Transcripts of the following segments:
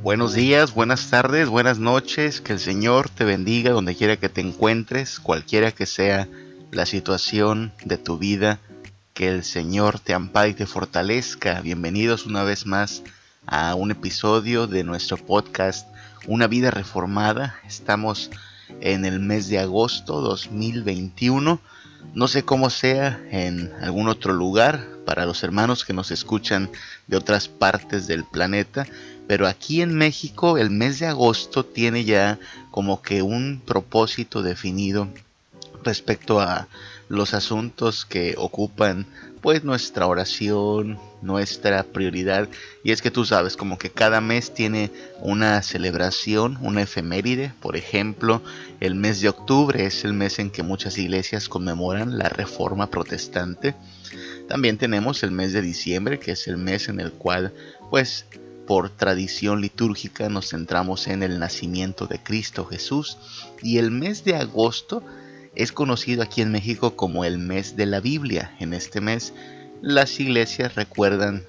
Buenos días, buenas tardes, buenas noches, que el Señor te bendiga donde quiera que te encuentres, cualquiera que sea la situación de tu vida, que el Señor te ampare y te fortalezca. Bienvenidos una vez más a un episodio de nuestro podcast Una Vida Reformada. Estamos en el mes de agosto 2021. No sé cómo sea en algún otro lugar para los hermanos que nos escuchan de otras partes del planeta, pero aquí en México el mes de agosto tiene ya como que un propósito definido respecto a los asuntos que ocupan pues nuestra oración, nuestra prioridad. Y es que tú sabes, como que cada mes tiene una celebración, una efeméride. Por ejemplo, el mes de octubre es el mes en que muchas iglesias conmemoran la Reforma Protestante. También tenemos el mes de diciembre, que es el mes en el cual pues por tradición litúrgica nos centramos en el nacimiento de Cristo Jesús. Y el mes de agosto es conocido aquí en México como el mes de la Biblia. En este mes las iglesias recuerdan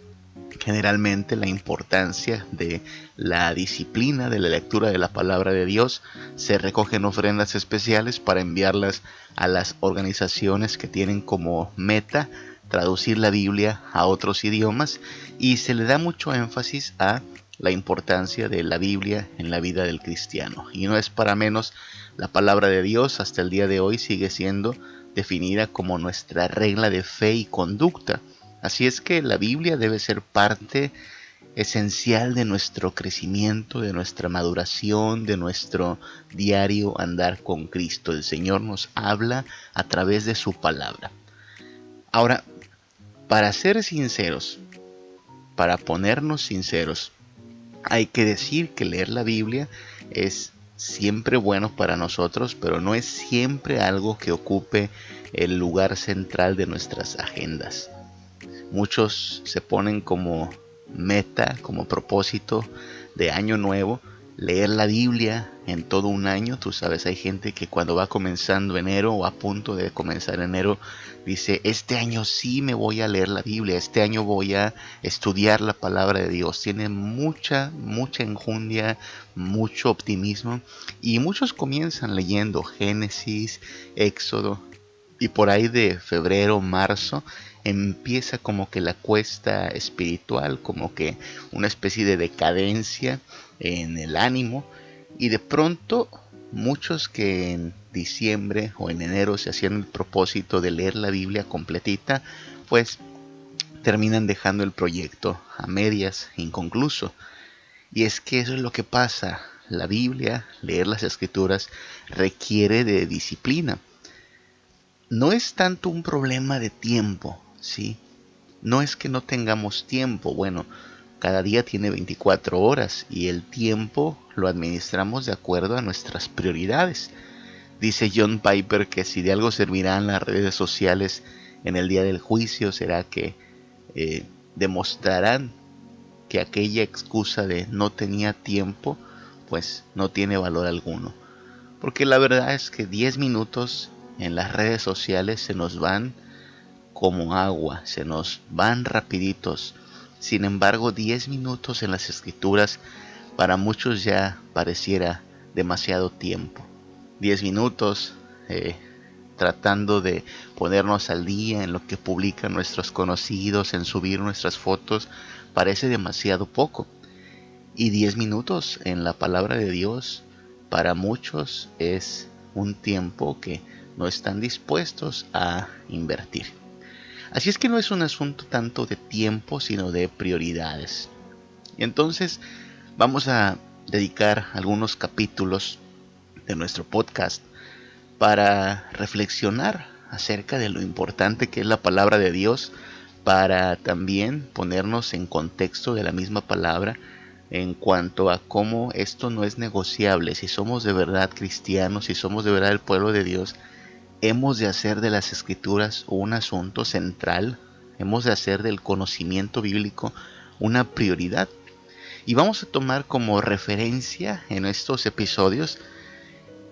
generalmente la importancia de la disciplina de la lectura de la palabra de Dios. Se recogen ofrendas especiales para enviarlas a las organizaciones que tienen como meta traducir la Biblia a otros idiomas, y se le da mucho énfasis a la importancia de la Biblia en la vida del cristiano. Y no es para menos, la palabra de Dios hasta el día de hoy sigue siendo definida como nuestra regla de fe y conducta. Así es que la Biblia debe ser parte esencial de nuestro crecimiento, de nuestra maduración, de nuestro diario andar con Cristo. El Señor nos habla a través de su palabra. Ahora, para ser sinceros, para ponernos sinceros, hay que decir que leer la Biblia es siempre bueno para nosotros, pero no es siempre algo que ocupe el lugar central de nuestras agendas. Muchos se ponen como meta, como propósito de año nuevo, leer la Biblia en todo un año. Tú sabes, hay gente que cuando va comenzando enero o a punto de comenzar enero dice: este año sí me voy a leer la Biblia, este año voy a estudiar la palabra de Dios. Tiene mucha enjundia, mucho optimismo, y muchos comienzan leyendo Génesis, Éxodo, y por ahí de febrero, marzo empieza como que la cuesta espiritual, como que una especie de decadencia en el ánimo, y de pronto muchos que en diciembre o en enero se hacían el propósito de leer la Biblia completita, pues terminan dejando el proyecto a medias, inconcluso. Y es que eso es lo que pasa. La Biblia, leer las Escrituras, requiere de disciplina. No es tanto un problema de tiempo, ¿sí? No es que no tengamos tiempo. Bueno, cada día tiene 24 horas y el tiempo lo administramos de acuerdo a nuestras prioridades. Dice John Piper que si de algo servirán las redes sociales en el día del juicio, será que demostrarán que aquella excusa de no tenía tiempo, pues no tiene valor alguno. Porque la verdad es que 10 minutos en las redes sociales se nos van como agua, se nos van rapiditos. Sin embargo, 10 minutos en las Escrituras para muchos ya pareciera demasiado tiempo. 10 minutos tratando de ponernos al día en lo que publican nuestros conocidos, en subir nuestras fotos, parece demasiado poco. Y 10 minutos en la palabra de Dios para muchos es un tiempo que no están dispuestos a invertir. Así es que no es un asunto tanto de tiempo, sino de prioridades. Y entonces vamos a dedicar algunos capítulos de nuestro podcast para reflexionar acerca de lo importante que es la palabra de Dios, para también ponernos en contexto de la misma palabra en cuanto a cómo esto no es negociable. Si somos de verdad cristianos, si somos de verdad el pueblo de Dios, hemos de hacer de las Escrituras un asunto central, hemos de hacer del conocimiento bíblico una prioridad. Y vamos a tomar como referencia en estos episodios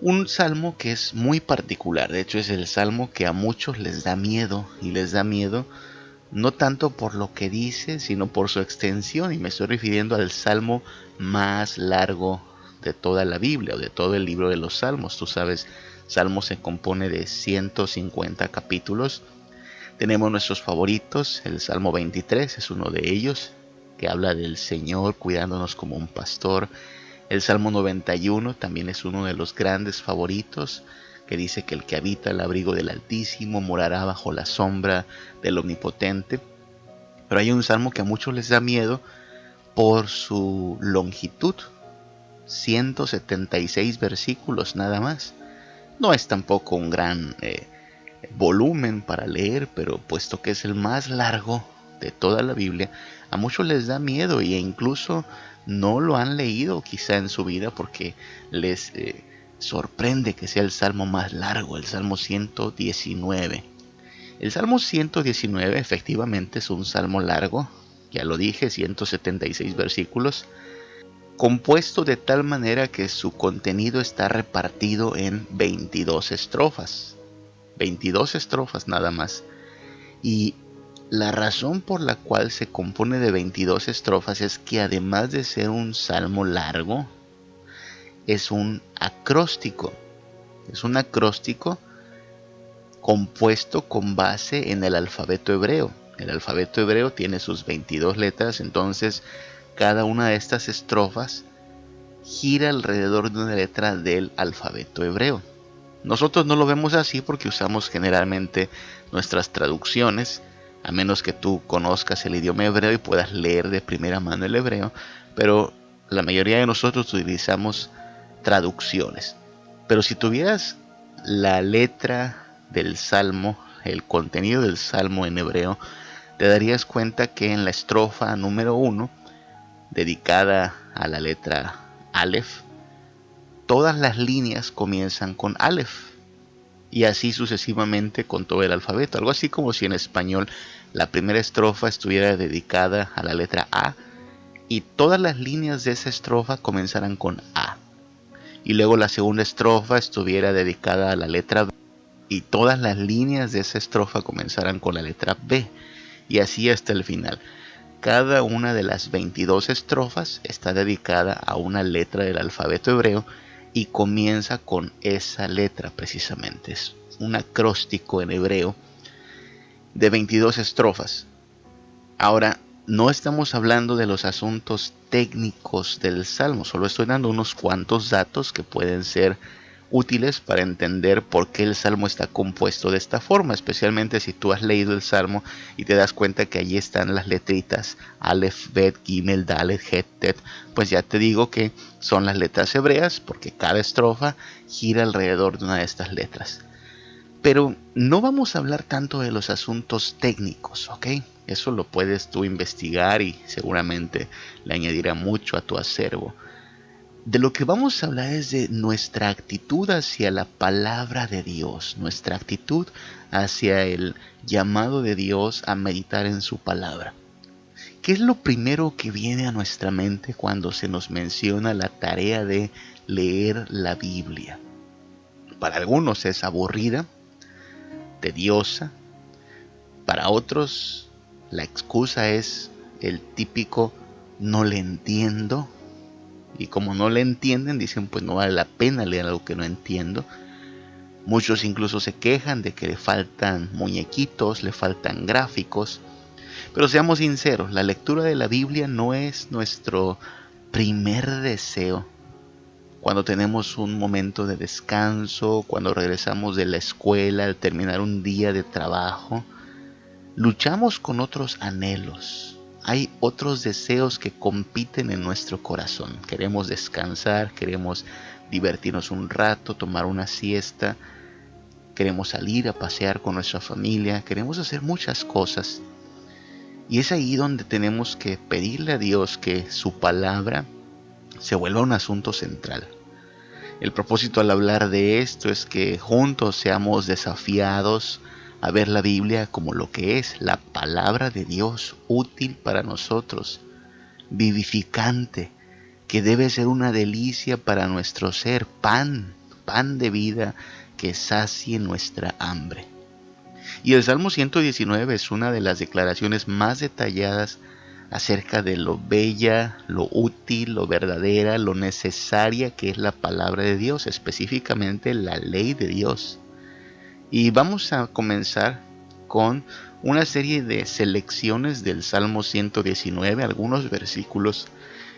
un salmo que es muy particular. De hecho, es el salmo que a muchos les da miedo, y les da miedo no tanto por lo que dice, sino por su extensión, y me estoy refiriendo al Salmo más largo de toda la Biblia o de todo el libro de los Salmos. Tú sabes, Salmos se compone de 150 capítulos. Tenemos nuestros favoritos. El Salmo 23 es uno de ellos, que habla del Señor cuidándonos como un pastor. El Salmo 91 también es uno de los grandes favoritos, que dice que el que habita el abrigo del Altísimo morará bajo la sombra del Omnipotente. Pero hay un salmo que a muchos les da miedo por su longitud, 176 versículos nada más. No es tampoco un gran volumen para leer, pero puesto que es el más largo de toda la Biblia, a muchos les da miedo e incluso no lo han leído quizá en su vida porque les sorprende que sea el salmo más largo, el Salmo 119. El Salmo 119 efectivamente es un salmo largo, ya lo dije, 176 versículos, compuesto de tal manera que su contenido está repartido en 22 estrofas. 22 estrofas nada más. Y la razón por la cual se compone de 22 estrofas es que además de ser un salmo largo, es un acróstico. Es un acróstico compuesto con base en el alfabeto hebreo. El alfabeto hebreo tiene sus 22 letras, entonces cada una de estas estrofas gira alrededor de una letra del alfabeto hebreo. Nosotros no lo vemos así porque usamos generalmente nuestras traducciones, a menos que tú conozcas el idioma hebreo y puedas leer de primera mano el hebreo, pero la mayoría de nosotros utilizamos traducciones. Pero si tuvieras la letra del salmo, el contenido del salmo en hebreo, te darías cuenta que en la estrofa número 1, dedicada a la letra Aleph, todas las líneas comienzan con Aleph y así sucesivamente con todo el alfabeto. Algo así como si en español la primera estrofa estuviera dedicada a la letra A y todas las líneas de esa estrofa comenzaran con A. Y luego la segunda estrofa estuviera dedicada a la letra B y todas las líneas de esa estrofa comenzaran con la letra B. Y así hasta el final. Cada una de las 22 estrofas está dedicada a una letra del alfabeto hebreo y comienza con esa letra precisamente. Es un acróstico en hebreo de 22 estrofas. Ahora, no estamos hablando de los asuntos técnicos del Salmo, solo estoy dando unos cuantos datos que pueden ser útiles para entender por qué el Salmo está compuesto de esta forma, especialmente si tú has leído el Salmo y te das cuenta que allí están las letritas Aleph, Bet, Gimel, Dalet, Het, Tet, pues ya te digo que son las letras hebreas porque cada estrofa gira alrededor de una de estas letras. Pero no vamos a hablar tanto de los asuntos técnicos, ¿ok? Eso lo puedes tú investigar y seguramente le añadirá mucho a tu acervo. De lo que vamos a hablar es de nuestra actitud hacia la palabra de Dios, nuestra actitud hacia el llamado de Dios a meditar en su palabra. ¿Qué es lo primero que viene a nuestra mente cuando se nos menciona la tarea de leer la Biblia? Para algunos es aburrida, tediosa, para otros la excusa es el típico no le entiendo. Y como no le entienden, dicen pues no vale la pena leer algo que no entiendo. Muchos incluso se quejan de que le faltan muñequitos, le faltan gráficos. Pero seamos sinceros, la lectura de la Biblia no es nuestro primer deseo. Cuando tenemos un momento de descanso, cuando regresamos de la escuela, al terminar un día de trabajo, luchamos con otros anhelos. Hay otros deseos que compiten en nuestro corazón. Queremos descansar, queremos divertirnos un rato, tomar una siesta, queremos salir a pasear con nuestra familia, queremos hacer muchas cosas. Y es ahí donde tenemos que pedirle a Dios que su palabra se vuelva un asunto central. El propósito al hablar de esto es que juntos seamos desafiados a ver la Biblia como lo que es, la palabra de Dios, útil para nosotros, vivificante, que debe ser una delicia para nuestro ser, pan de vida que sacie nuestra hambre. Y el Salmo 119 es una de las declaraciones más detalladas acerca de lo bella, lo útil, lo verdadera, lo necesaria que es la palabra de Dios, específicamente la ley de Dios. Y vamos a comenzar con una serie de selecciones del Salmo 119, algunos versículos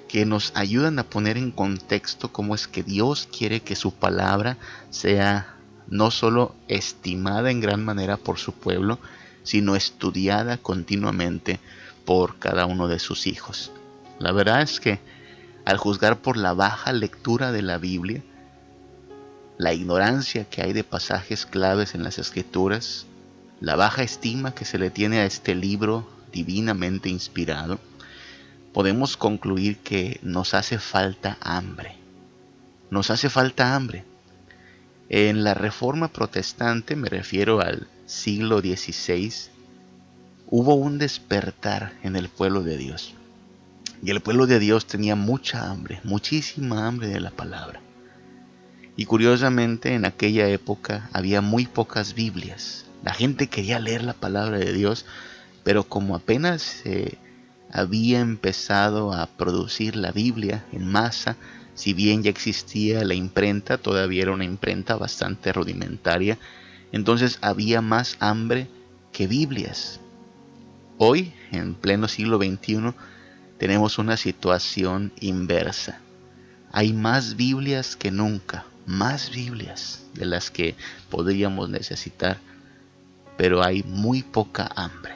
que nos ayudan a poner en contexto cómo es que Dios quiere que su palabra sea no solo estimada en gran manera por su pueblo, sino estudiada continuamente por cada uno de sus hijos. La verdad es que al juzgar por la baja lectura de la Biblia, la ignorancia que hay de pasajes claves en las Escrituras, la baja estima que se le tiene a este libro divinamente inspirado, podemos concluir que nos hace falta hambre. Nos hace falta hambre. En la Reforma Protestante, me refiero al siglo XVI, hubo un despertar en el pueblo de Dios. Y el pueblo de Dios tenía mucha hambre, muchísima hambre de la palabra. Y curiosamente en aquella época había muy pocas Biblias. La gente quería leer la palabra de Dios, pero como apenas se había empezado a producir la Biblia en masa, si bien ya existía la imprenta, todavía era una imprenta bastante rudimentaria, entonces había más hambre que Biblias. Hoy, en pleno siglo XXI, tenemos una situación inversa. Hay más Biblias que nunca, más Biblias de las que podríamos necesitar, pero hay muy poca hambre.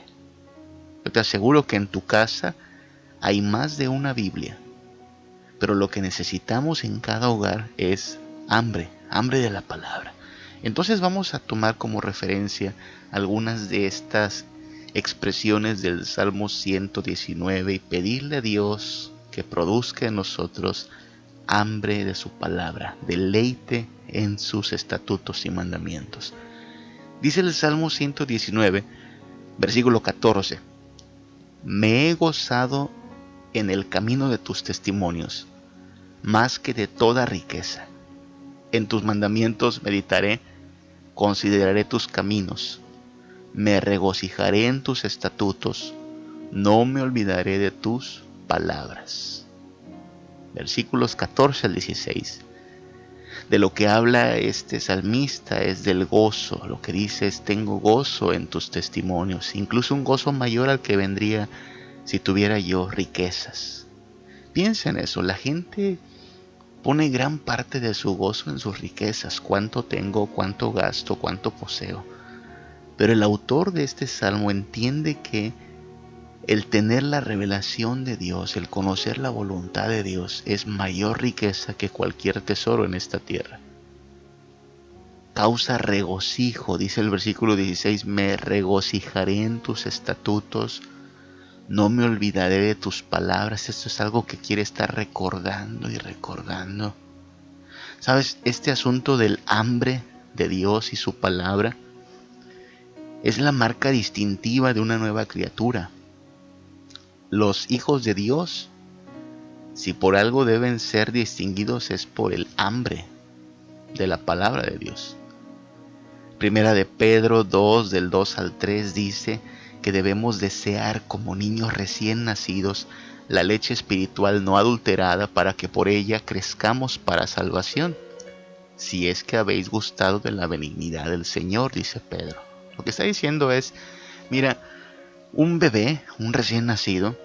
Yo te aseguro que en tu casa hay más de una Biblia, pero lo que necesitamos en cada hogar es hambre, hambre de la palabra. Entonces vamos a tomar como referencia algunas de estas expresiones del Salmo 119 y pedirle a Dios que produzca en nosotros hambre de su palabra, deleite en sus estatutos y mandamientos. Dice el Salmo 119, versículo 14: Me he gozado en el camino de tus testimonios, más que de toda riqueza. En tus mandamientos meditaré, consideraré tus caminos. Me regocijaré en tus estatutos, no me olvidaré de tus palabras. Versículos 14 al 16. De lo que habla este salmista es del gozo. Lo que dice es: tengo gozo en tus testimonios, incluso un gozo mayor al que vendría si tuviera yo riquezas. Piensa en eso, la gente pone gran parte de su gozo en sus riquezas, cuánto tengo, cuánto gasto, cuánto poseo. Pero el autor de este salmo entiende que el tener la revelación de Dios, el conocer la voluntad de Dios, es mayor riqueza que cualquier tesoro en esta tierra. Causa regocijo, dice el versículo 16, me regocijaré en tus estatutos, no me olvidaré de tus palabras. Esto es algo que quiere estar recordando y recordando. ¿Sabes? Este asunto del hambre de Dios y su palabra es la marca distintiva de una nueva criatura. Los hijos de Dios, si por algo deben ser distinguidos, es por el hambre de la palabra de Dios. Primera de Pedro 2, del 2 al 3 dice que debemos desear como niños recién nacidos la leche espiritual no adulterada, para que por ella crezcamos para salvación, si es que habéis gustado de la benignidad del Señor, dice Pedro. Lo que está diciendo es, mira, un bebé, un recién nacido,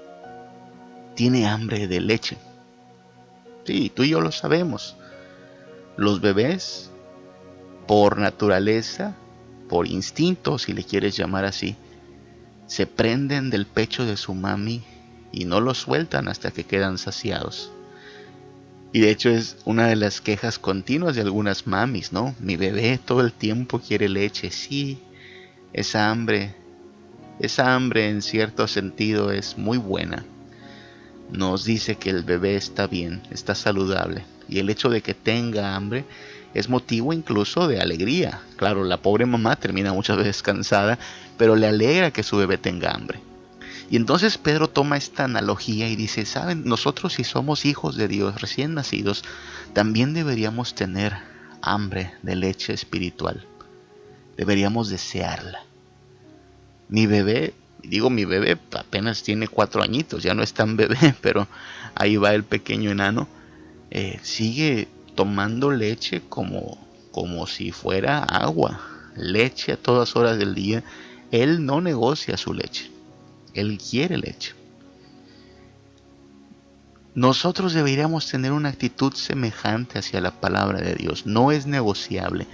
tiene hambre de leche. Sí, tú y yo lo sabemos. Los bebés, por naturaleza, por instinto, si le quieres llamar así, se prenden del pecho de su mami y no lo sueltan hasta que quedan saciados. Y de hecho es una de las quejas continuas de algunas mamis, ¿no? Mi bebé todo el tiempo quiere leche. Sí, esa hambre en cierto sentido es muy buena. Nos dice que el bebé está bien, está saludable. Y el hecho de que tenga hambre es motivo incluso de alegría. Claro, la pobre mamá termina muchas veces cansada, pero le alegra que su bebé tenga hambre. Y entonces Pedro toma esta analogía y dice, ¿saben? Nosotros, si somos hijos de Dios recién nacidos, también deberíamos tener hambre de leche espiritual. Deberíamos desearla. Mi bebé Y digo mi bebé, apenas tiene 4 añitos, ya no es tan bebé, pero ahí va el pequeño enano. Sigue tomando leche como si fuera agua, leche a todas horas del día. Él no negocia su leche, él quiere leche. Nosotros deberíamos tener una actitud semejante hacia la palabra de Dios. No es negociable,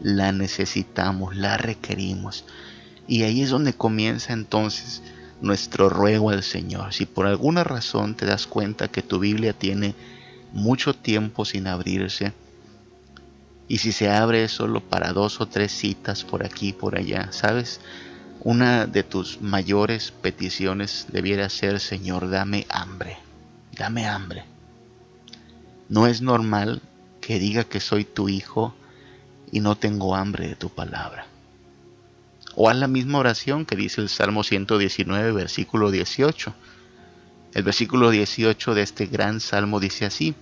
la necesitamos, la requerimos. Y ahí es donde comienza entonces nuestro ruego al Señor. Si por alguna razón te das cuenta que tu Biblia tiene mucho tiempo sin abrirse, y si se abre es solo para 2 o 3 citas por aquí y por allá, ¿sabes? Una de tus mayores peticiones debiera ser: Señor, dame hambre, dame hambre. No es normal que diga que soy tu hijo y no tengo hambre de tu palabra. O haz la misma oración que dice el Salmo 119, versículo 18. El versículo 18 de este gran salmo dice así: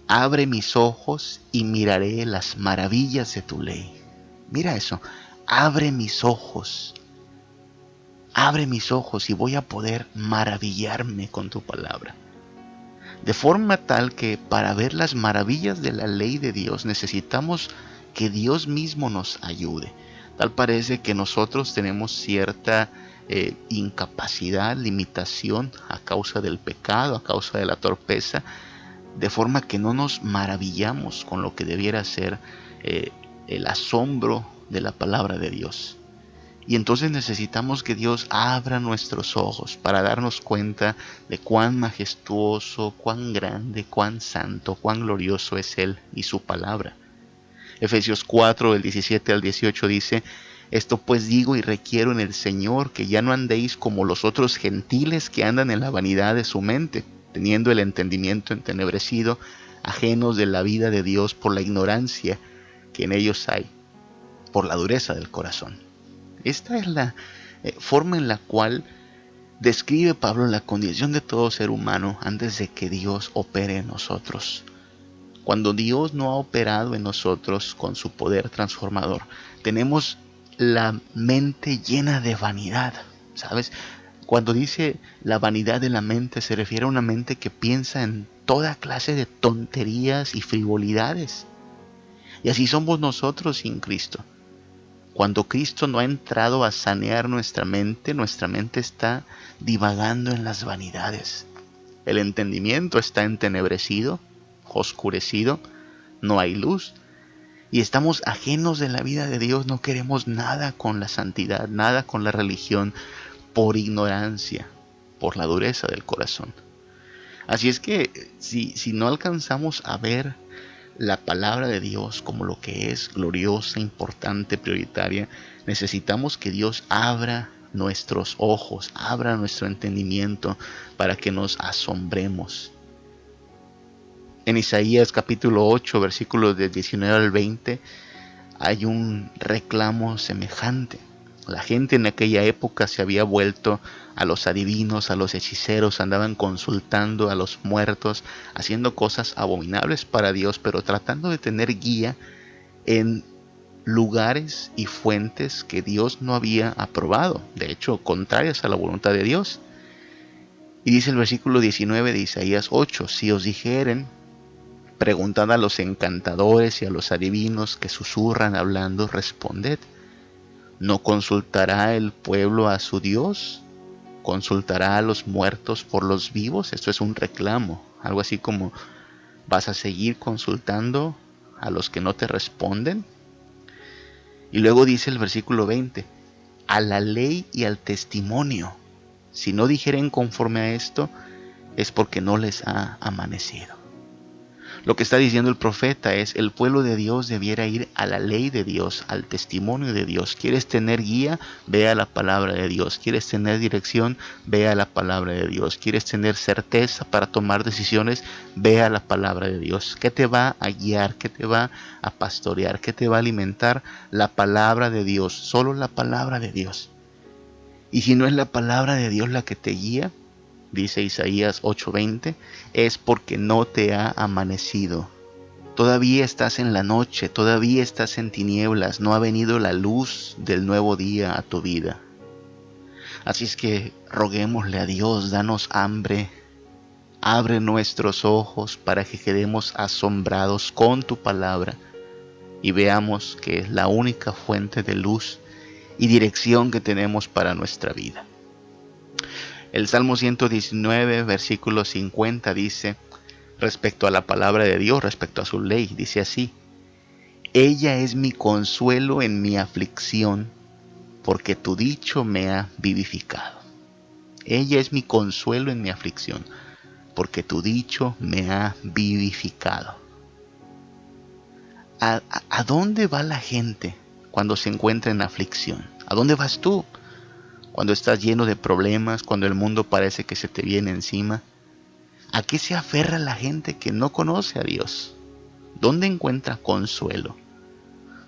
abre mis ojos y miraré las maravillas de tu ley. Mira eso, abre mis ojos y voy a poder maravillarme con tu palabra. De forma tal que para ver las maravillas de la ley de Dios necesitamos que Dios mismo nos ayude. Tal parece que nosotros tenemos cierta incapacidad, limitación a causa del pecado, a causa de la torpeza, de forma que no nos maravillamos con lo que debiera ser el asombro de la palabra de Dios. Y entonces necesitamos que Dios abra nuestros ojos para darnos cuenta de cuán majestuoso, cuán grande, cuán santo, cuán glorioso es Él y su palabra. Efesios 4, del 17 al 18 dice: esto pues digo y requiero en el Señor, que ya no andéis como los otros gentiles que andan en la vanidad de su mente, teniendo el entendimiento entenebrecido, ajenos de la vida de Dios por la ignorancia que en ellos hay, por la dureza del corazón. Esta es la forma en la cual describe Pablo la condición de todo ser humano antes de que Dios opere en nosotros. Cuando Dios no ha operado en nosotros con su poder transformador, tenemos la mente llena de vanidad, ¿sabes? Cuando dice la vanidad de la mente, se refiere a una mente que piensa en toda clase de tonterías y frivolidades. Y así somos nosotros sin Cristo. Cuando Cristo no ha entrado a sanear nuestra mente está divagando en las vanidades. El entendimiento está entenebrecido, oscurecido, no hay luz. Y estamos ajenos de la vida de Dios, no queremos nada con la santidad, nada con la religión, por ignorancia, por la dureza del corazón. Así es que si no alcanzamos a ver la palabra de Dios como lo que es, gloriosa, importante, prioritaria, necesitamos que Dios abra nuestros ojos, abra nuestro entendimiento para que nos asombremos. En Isaías capítulo 8, versículos de 19 al 20, hay un reclamo semejante. La gente en aquella época se había vuelto a los adivinos, a los hechiceros, andaban consultando a los muertos, haciendo cosas abominables para Dios, pero tratando de tener guía en lugares y fuentes que Dios no había aprobado, de hecho, contrarias a la voluntad de Dios. Y dice el versículo 19 de Isaías 8, si os dijeren, preguntad a los encantadores y a los adivinos que susurran hablando, responded. ¿No consultará el pueblo a su Dios? ¿Consultará a los muertos por los vivos? Esto es un reclamo, algo así como: ¿vas a seguir consultando a los que no te responden? Y luego dice el versículo 20, a la ley y al testimonio. Si no dijeren conforme a esto, es porque no les ha amanecido. Lo que está diciendo el profeta es: el pueblo de Dios debiera ir a la ley de Dios, al testimonio de Dios. ¿Quieres tener guía? Ve a la palabra de Dios. ¿Quieres tener dirección? Ve a la palabra de Dios. ¿Quieres tener certeza para tomar decisiones? Ve a la palabra de Dios. ¿Qué te va a guiar? ¿Qué te va a pastorear? ¿Qué te va a alimentar? La palabra de Dios, solo la palabra de Dios. Y si no es la palabra de Dios la que te guía, dice Isaías 8:20, es porque no te ha amanecido. Todavía estás en la noche, todavía estás en tinieblas, no ha venido la luz del nuevo día a tu vida. Así es que roguémosle a Dios, danos hambre, abre nuestros ojos para que quedemos asombrados con tu palabra y veamos que es la única fuente de luz y dirección que tenemos para nuestra vida. El Salmo 119, versículo 50 dice, respecto a la palabra de Dios, respecto a su ley, dice así: ella es mi consuelo en mi aflicción, porque tu dicho me ha vivificado. Ella es mi consuelo en mi aflicción, porque tu dicho me ha vivificado. ¿A dónde va la gente cuando se encuentra en aflicción? ¿A dónde vas tú? Cuando estás lleno de problemas, cuando el mundo parece que se te viene encima. ¿A qué se aferra la gente que no conoce a Dios? ¿Dónde encuentra consuelo?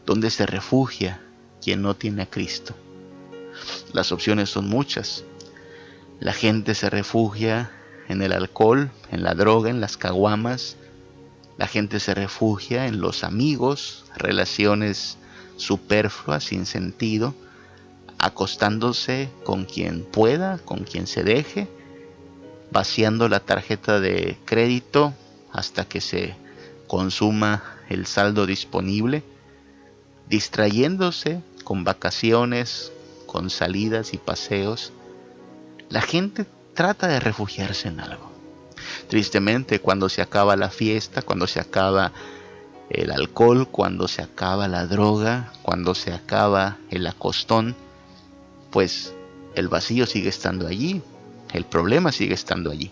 ¿Dónde se refugia quien no tiene a Cristo? Las opciones son muchas. La gente se refugia en el alcohol, en la droga, en las caguamas. La gente se refugia en los amigos, relaciones superfluas, sin sentido, acostándose con quien pueda, con quien se deje, vaciando la tarjeta de crédito hasta que se consuma el saldo disponible, distrayéndose con vacaciones, con salidas y paseos. La gente trata de refugiarse en algo. Tristemente, cuando se acaba la fiesta, cuando se acaba el alcohol, cuando se acaba la droga, cuando se acaba el acostón, pues el vacío sigue estando allí, el problema sigue estando allí.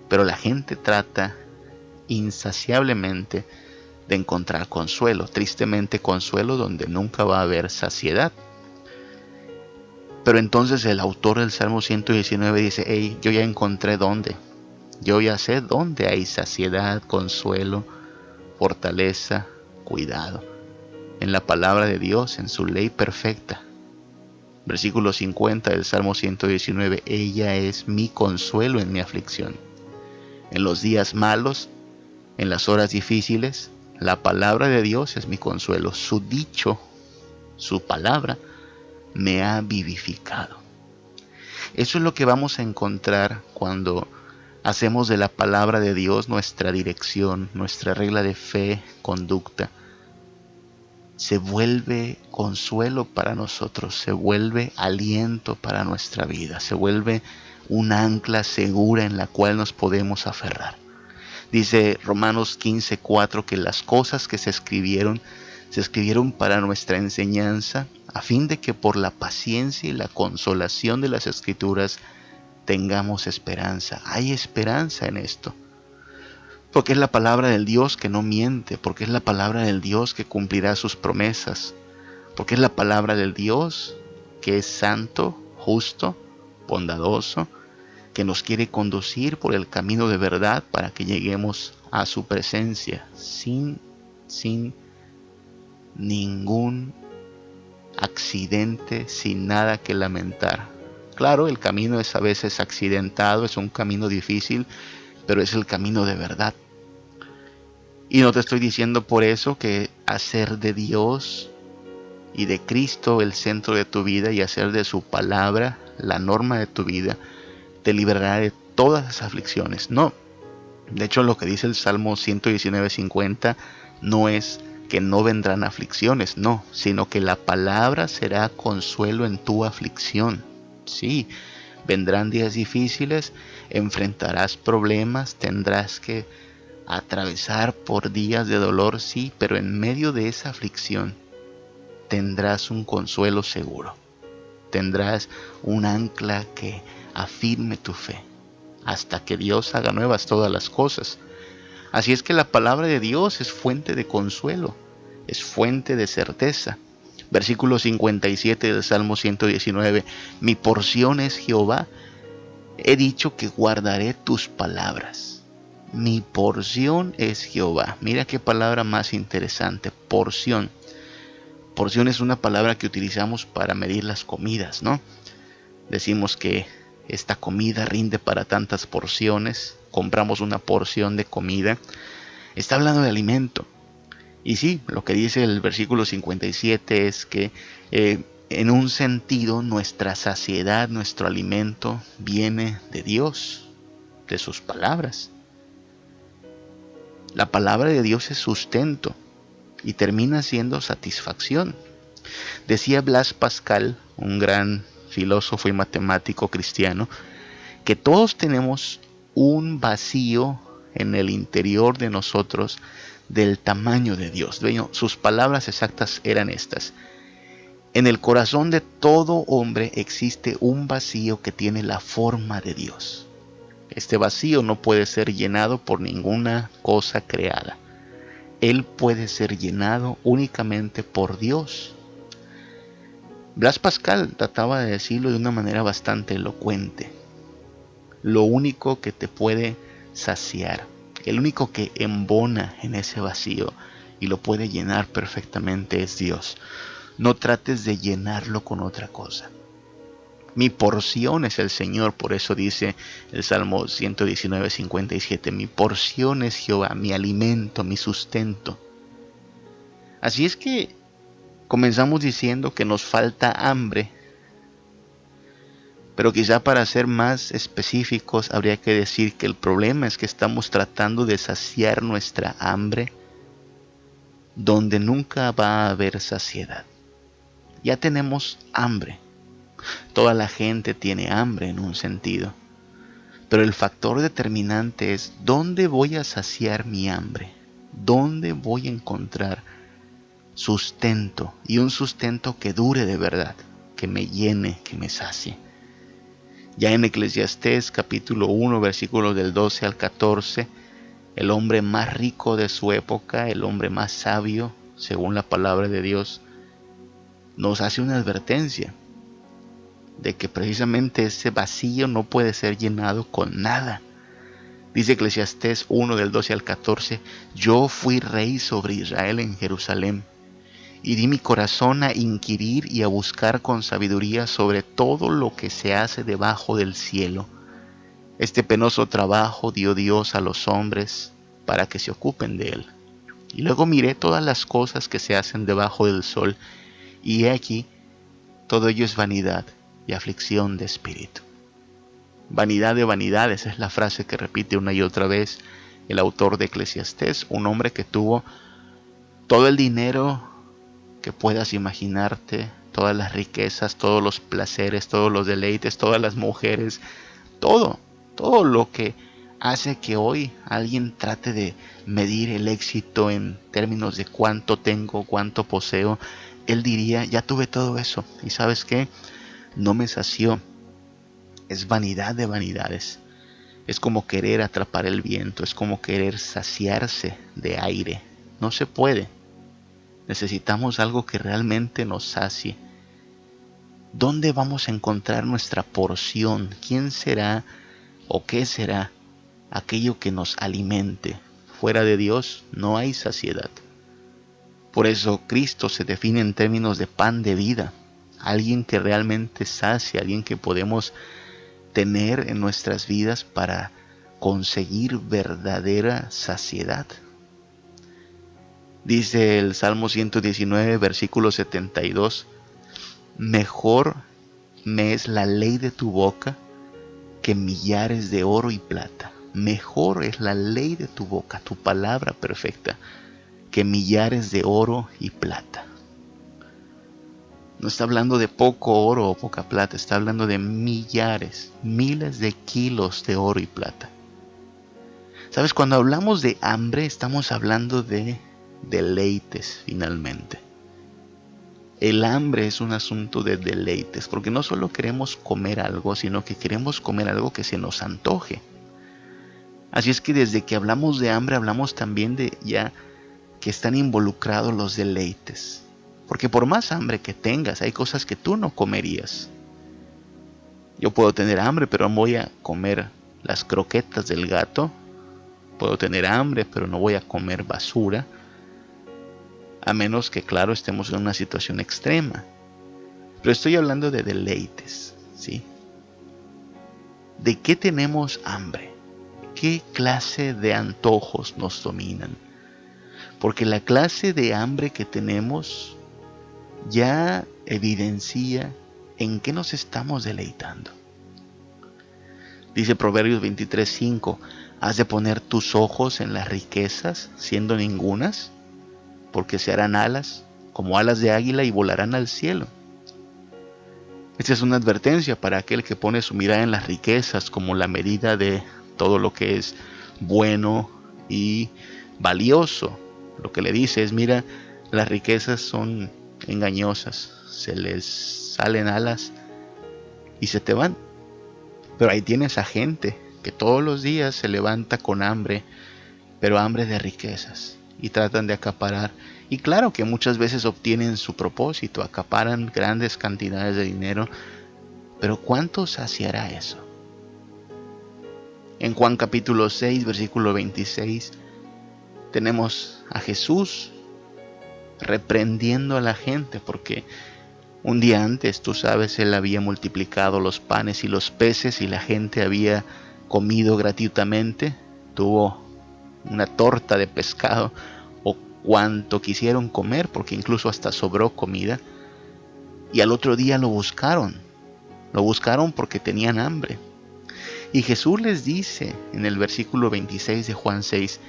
Pero la gente trata insaciablemente de encontrar consuelo, tristemente consuelo donde nunca va a haber saciedad. Pero entonces el autor del Salmo 119 dice: hey, yo ya encontré dónde. Yo ya sé dónde hay saciedad, consuelo, fortaleza, cuidado. En la palabra de Dios, en su ley perfecta. Versículo 50 del Salmo 119. Ella es mi consuelo en mi aflicción. En los días malos, en las horas difíciles, la palabra de Dios es mi consuelo. Su dicho, su palabra, me ha vivificado. Eso es lo que vamos a encontrar cuando hacemos de la palabra de Dios nuestra dirección, nuestra regla de fe, conducta. Se vuelve consuelo para nosotros, se vuelve aliento para nuestra vida, se vuelve un ancla segura en la cual nos podemos aferrar. Dice Romanos 15:4 que las cosas que se escribieron para nuestra enseñanza, a fin de que por la paciencia y la consolación de las Escrituras tengamos esperanza. Hay esperanza en esto, porque es la palabra del Dios que no miente, porque es la palabra del Dios que cumplirá sus promesas, porque es la palabra del Dios que es santo, justo, bondadoso, que nos quiere conducir por el camino de verdad para que lleguemos a su presencia sin ningún accidente, sin nada que lamentar. Claro, el camino es a veces accidentado, es un camino difícil, pero es el camino de verdad. Y no te estoy diciendo por eso que hacer de Dios y de Cristo el centro de tu vida y hacer de su palabra la norma de tu vida te librará de todas las aflicciones. No. De hecho, lo que dice el Salmo 119:50 no es que no vendrán aflicciones, no, sino que la palabra será consuelo en tu aflicción. Sí, vendrán días difíciles, enfrentarás problemas, tendrás que atravesar por días de dolor, sí, pero en medio de esa aflicción tendrás un consuelo seguro. Tendrás un ancla que afirme tu fe, hasta que Dios haga nuevas todas las cosas. Así es que la palabra de Dios es fuente de consuelo, es fuente de certeza. Versículo 57 del Salmo 119. Mi porción es Jehová. He dicho que guardaré tus palabras. Mi porción es Jehová. Mira qué palabra más interesante. Porción. Porción es una palabra que utilizamos para medir las comidas, ¿no? Decimos que esta comida rinde para tantas porciones. Compramos una porción de comida. Está hablando de alimento. Y sí, lo que dice el versículo 57 es que En un sentido, nuestra saciedad, nuestro alimento viene de Dios, de sus palabras. La palabra de Dios es sustento y termina siendo satisfacción. Decía Blas Pascal, un gran filósofo y matemático cristiano, que todos tenemos un vacío en el interior de nosotros del tamaño de Dios. Sus palabras exactas eran estas: en el corazón de todo hombre existe un vacío que tiene la forma de Dios. Este vacío no puede ser llenado por ninguna cosa creada. Él puede ser llenado únicamente por Dios. Blas Pascal trataba de decirlo de una manera bastante elocuente. Lo único que te puede saciar, el único que embona en ese vacío y lo puede llenar perfectamente es Dios. No trates de llenarlo con otra cosa. Mi porción es el Señor, por eso dice el Salmo 119:57, mi porción es Jehová, mi alimento, mi sustento. Así es que comenzamos diciendo que nos falta hambre, pero quizá para ser más específicos habría que decir que el problema es que estamos tratando de saciar nuestra hambre donde nunca va a haber saciedad. Ya tenemos hambre. Toda la gente tiene hambre en un sentido. Pero el factor determinante es ¿dónde voy a saciar mi hambre? ¿Dónde voy a encontrar sustento? Y un sustento que dure de verdad, que me llene, que me sacie. Ya en Eclesiastés capítulo 1, versículos del 12 al 14, el hombre más rico de su época, el hombre más sabio, según la palabra de Dios, nos hace una advertencia de que precisamente ese vacío no puede ser llenado con nada. Dice Eclesiastés 1 del 12 al 14, yo fui rey sobre Israel en Jerusalén, y di mi corazón a inquirir y a buscar con sabiduría sobre todo lo que se hace debajo del cielo. Este penoso trabajo dio Dios a los hombres para que se ocupen de él. Y luego miré todas las cosas que se hacen debajo del sol, y he aquí, todo ello es vanidad y aflicción de espíritu. Vanidad de vanidades es la frase que repite una y otra vez el autor de Eclesiastés, un hombre que tuvo todo el dinero que puedas imaginarte, todas las riquezas, todos los placeres, todos los deleites, todas las mujeres, todo lo que hace que hoy alguien trate de medir el éxito en términos de cuánto tengo, cuánto poseo. Él diría, ya tuve todo eso, y ¿sabes qué? No me sació. Es vanidad de vanidades. Es como querer atrapar el viento, es como querer saciarse de aire. No se puede. Necesitamos algo que realmente nos sacie. ¿Dónde vamos a encontrar nuestra porción? ¿Quién será o qué será aquello que nos alimente? Fuera de Dios no hay saciedad. Por eso Cristo se define en términos de pan de vida. Alguien que realmente sacia, alguien que podemos tener en nuestras vidas para conseguir verdadera saciedad. Dice el Salmo 119, versículo 72, mejor me es la ley de tu boca que millares de oro y plata. Mejor es la ley de tu boca, tu palabra perfecta, que millares de oro y plata. No está hablando de poco oro o poca plata, está hablando de millares, miles de kilos de oro y plata. ¿Sabes? Cuando hablamos de hambre, estamos hablando de deleites finalmente. El hambre es un asunto de deleites, porque no solo queremos comer algo, sino que queremos comer algo que se nos antoje. Así es que desde que hablamos de hambre, hablamos también de ya que están involucrados los deleites. Porque por más hambre que tengas, hay cosas que tú no comerías. Yo puedo tener hambre, pero no voy a comer las croquetas del gato. Puedo tener hambre, pero no voy a comer basura. A menos que, claro, estemos en una situación extrema. Pero estoy hablando de deleites, ¿sí? ¿De qué tenemos hambre? ¿Qué clase de antojos nos dominan? Porque la clase de hambre que tenemos ya evidencia en qué nos estamos deleitando. Dice Proverbios 23:5, ¿has de poner tus ojos en las riquezas, siendo ningunas? Porque se harán alas, como alas de águila, y volarán al cielo. Esta es una advertencia para aquel que pone su mirada en las riquezas como la medida de todo lo que es bueno y valioso. Lo que le dice es, mira, las riquezas son engañosas, se les salen alas y se te van. Pero ahí tienes a gente que todos los días se levanta con hambre, pero hambre de riquezas, y tratan de acaparar. Y claro que muchas veces obtienen su propósito, acaparan grandes cantidades de dinero, pero ¿cuánto saciará eso? En Juan capítulo 6, versículo 26, tenemos a Jesús reprendiendo a la gente, porque un día antes, tú sabes, Él había multiplicado los panes y los peces y la gente había comido gratuitamente. Tuvo una torta de pescado o cuanto quisieron comer, porque incluso hasta sobró comida. Y al otro día lo buscaron porque tenían hambre. Y Jesús les dice en el versículo 26 de Juan 6,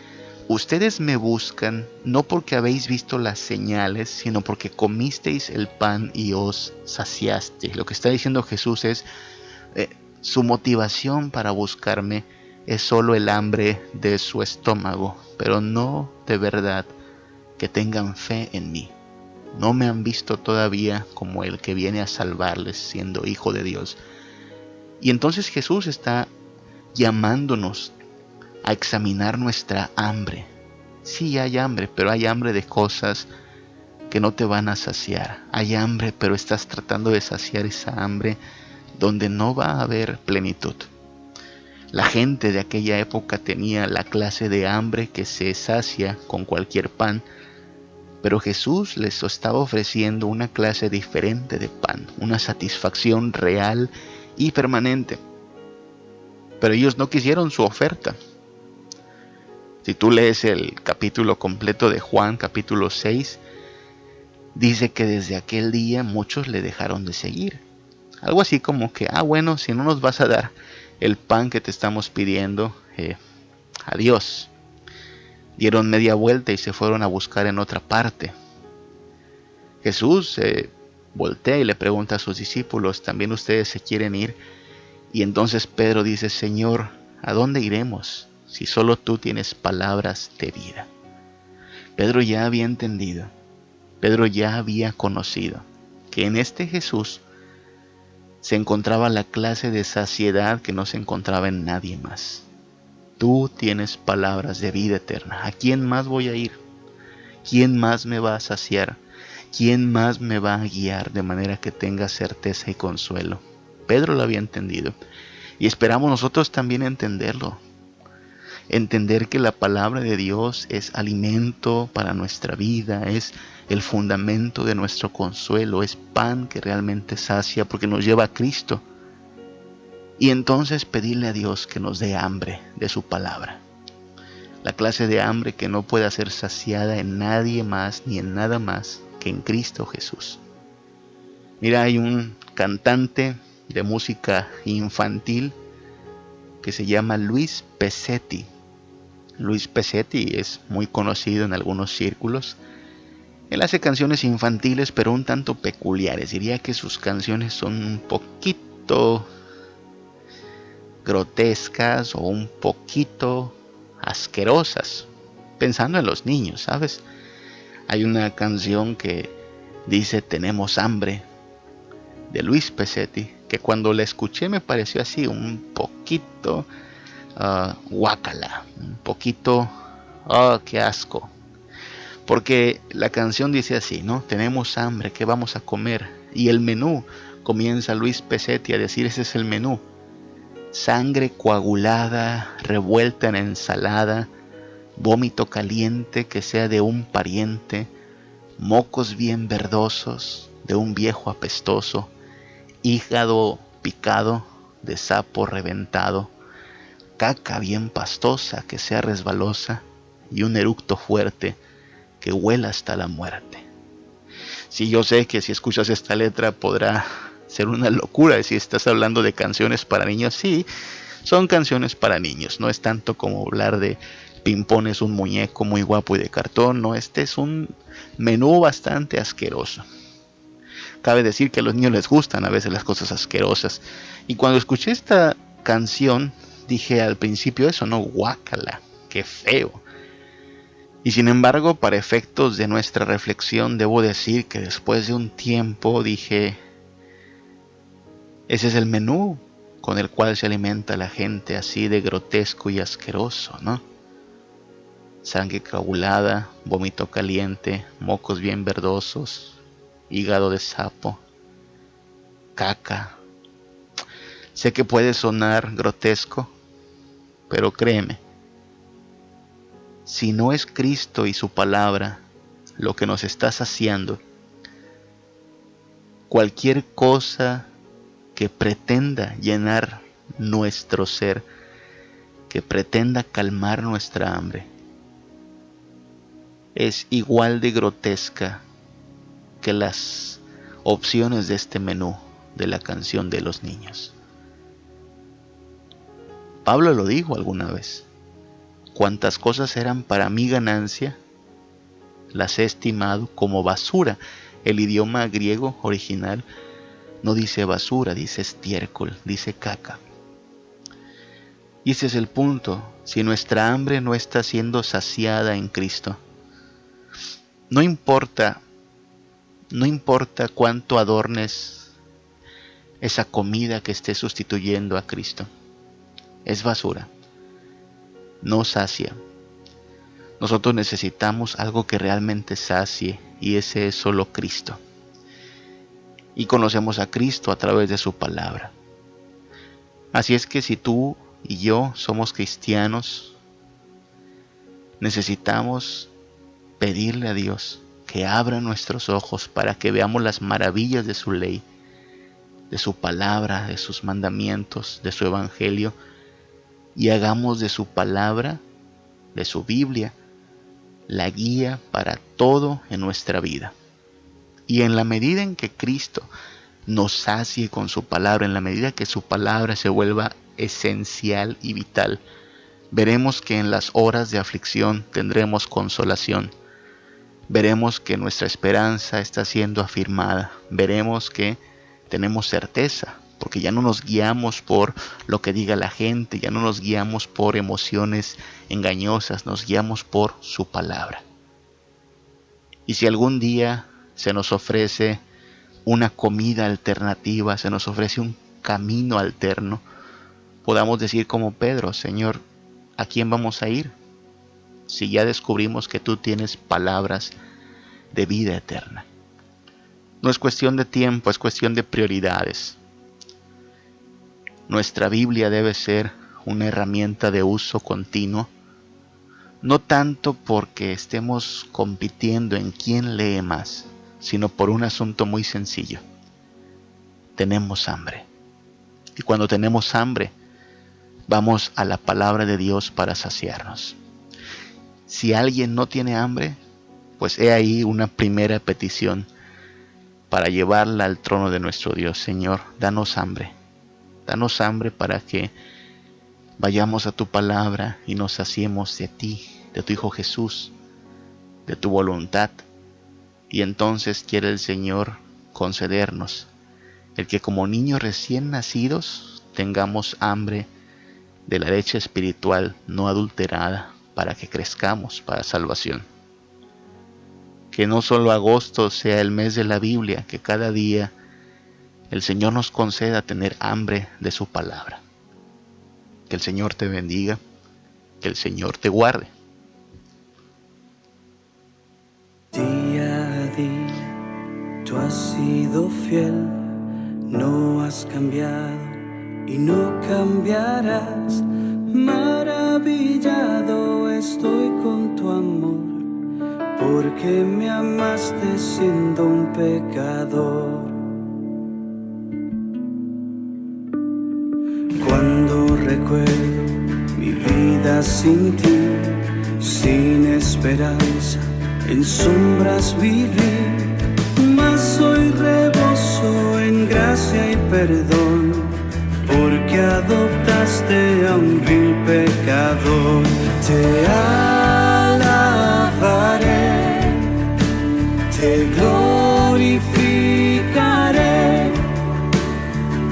ustedes me buscan no porque habéis visto las señales, sino porque comisteis el pan y os saciaste. Lo que está diciendo Jesús es, su motivación para buscarme es solo el hambre de su estómago, pero no de verdad que tengan fe en mí. No me han visto todavía como el que viene a salvarles siendo hijo de Dios. Y entonces Jesús está llamándonos a examinar nuestra hambre. Sí, hay hambre, pero hay hambre de cosas que no te van a saciar. Hay hambre, pero estás tratando de saciar esa hambre donde no va a haber plenitud. La gente de aquella época tenía la clase de hambre que se sacia con cualquier pan, pero Jesús les estaba ofreciendo una clase diferente de pan, una satisfacción real y permanente. Pero ellos no quisieron su oferta. Si tú lees el capítulo completo de Juan, capítulo 6, dice que desde aquel día muchos le dejaron de seguir. Algo así como que, bueno, si no nos vas a dar el pan que te estamos pidiendo, adiós. Dieron media vuelta y se fueron a buscar en otra parte. Jesús voltea y le pregunta a sus discípulos, ¿también ustedes se quieren ir? Y entonces Pedro dice, Señor, ¿a dónde iremos si solo tú tienes palabras de vida? Pedro ya había entendido, Pedro ya había conocido que en este Jesús se encontraba la clase de saciedad que no se encontraba en nadie más. Tú tienes palabras de vida eterna. ¿A quién más voy a ir? ¿Quién más me va a saciar? ¿Quién más me va a guiar de manera que tenga certeza y consuelo? Pedro lo había entendido y esperamos nosotros también entenderlo. Entender que la palabra de Dios es alimento para nuestra vida, es el fundamento de nuestro consuelo, es pan que realmente sacia porque nos lleva a Cristo. Y entonces pedirle a Dios que nos dé hambre de su palabra. La clase de hambre que no pueda ser saciada en nadie más ni en nada más que en Cristo Jesús. Mira, hay un cantante de música infantil que se llama Luis Pesetti. Luis Pesetti es muy conocido en algunos círculos. Él hace canciones infantiles pero un tanto peculiares. Diría que sus canciones son un poquito grotescas o un poquito asquerosas, pensando en los niños, ¿sabes? Hay una canción que dice Tenemos hambre, de Luis Pesetti, que cuando la escuché me pareció así un poquito guácala, un poquito qué asco, porque la canción dice así, ¿no? Tenemos hambre, ¿qué vamos a comer? Y el menú, comienza Luis Pesetti a decir, ese es el menú: sangre coagulada, revuelta en ensalada, vómito caliente que sea de un pariente, mocos bien verdosos de un viejo apestoso, hígado picado de sapo reventado, caca bien pastosa que sea resbalosa y un eructo fuerte que huela hasta la muerte. Sí, yo sé que si escuchas esta letra podrá ser una locura. Si estás hablando de canciones para niños, sí, son canciones para niños. No es tanto como hablar de Pimpón es un muñeco muy guapo y de cartón. No, este es un menú bastante asqueroso. Cabe decir que a los niños les gustan a veces las cosas asquerosas. Y cuando escuché esta canción, dije al principio eso, no, guácala, qué feo. Y sin embargo, para efectos de nuestra reflexión, debo decir que después de un tiempo dije, ese es el menú con el cual se alimenta la gente, así de grotesco y asqueroso, ¿no? Sangre coagulada, vómito caliente, mocos bien verdosos, hígado de sapo, caca. Sé que puede sonar grotesco, pero créeme, si no es Cristo y su palabra lo que nos está saciando, cualquier cosa que pretenda llenar nuestro ser, que pretenda calmar nuestra hambre, es igual de grotesca que las opciones de este menú de la canción de los niños. Pablo lo dijo alguna vez: cuantas cosas eran para mi ganancia, las he estimado como basura. El idioma griego original no dice basura, dice estiércol, dice caca. Y ese es el punto. Si nuestra hambre no está siendo saciada en Cristo, no importa cuánto adornes esa comida que esté sustituyendo a Cristo, es basura, no sacia. Nosotros necesitamos algo que realmente sacie, y ese es solo Cristo. Y conocemos a Cristo a través de su palabra. Así es que si tú y yo somos cristianos, necesitamos pedirle a Dios que abra nuestros ojos para que veamos las maravillas de su ley, de su palabra, de sus mandamientos, de su evangelio, y hagamos de su palabra, de su Biblia, la guía para todo en nuestra vida. Y en la medida en que Cristo nos sacie con su palabra, en la medida que su palabra se vuelva esencial y vital, veremos que en las horas de aflicción tendremos consolación. Veremos que nuestra esperanza está siendo afirmada. Veremos que tenemos certeza, porque ya no nos guiamos por lo que diga la gente, ya no nos guiamos por emociones engañosas, nos guiamos por su palabra. Y si algún día se nos ofrece una comida alternativa, se nos ofrece un camino alterno, podamos decir como Pedro: Señor, ¿a quién vamos a ir? Si ya descubrimos que tú tienes palabras de vida eterna. No es cuestión de tiempo, es cuestión de prioridades. Nuestra Biblia debe ser una herramienta de uso continuo, no tanto porque estemos compitiendo en quién lee más, sino por un asunto muy sencillo. Tenemos hambre. Y cuando tenemos hambre, vamos a la palabra de Dios para saciarnos. Si alguien no tiene hambre, pues he ahí una primera petición para llevarla al trono de nuestro Dios. Señor, danos hambre. Danos hambre para que vayamos a tu palabra y nos saciemos de ti, de tu Hijo Jesús, de tu voluntad. Y entonces quiere el Señor concedernos el que como niños recién nacidos tengamos hambre de la leche espiritual no adulterada, para que crezcamos para salvación. Que no solo agosto sea el mes de la Biblia, que cada día el Señor nos conceda tener hambre de su palabra. Que el Señor te bendiga, que el Señor te guarde. Día a día, tú has sido fiel, no has cambiado y no cambiarás. Maravillado estoy con tu amor, porque me amaste siendo un pecador. Cuando recuerdo mi vida sin ti, sin esperanza, en sombras viví. reboso en gracia y perdón, porque adoptaste a un vil pecador. Te alabaré, te glorificaré,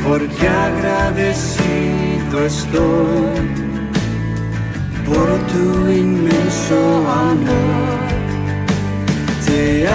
porque agradecido estoy por tu inmenso amor. Te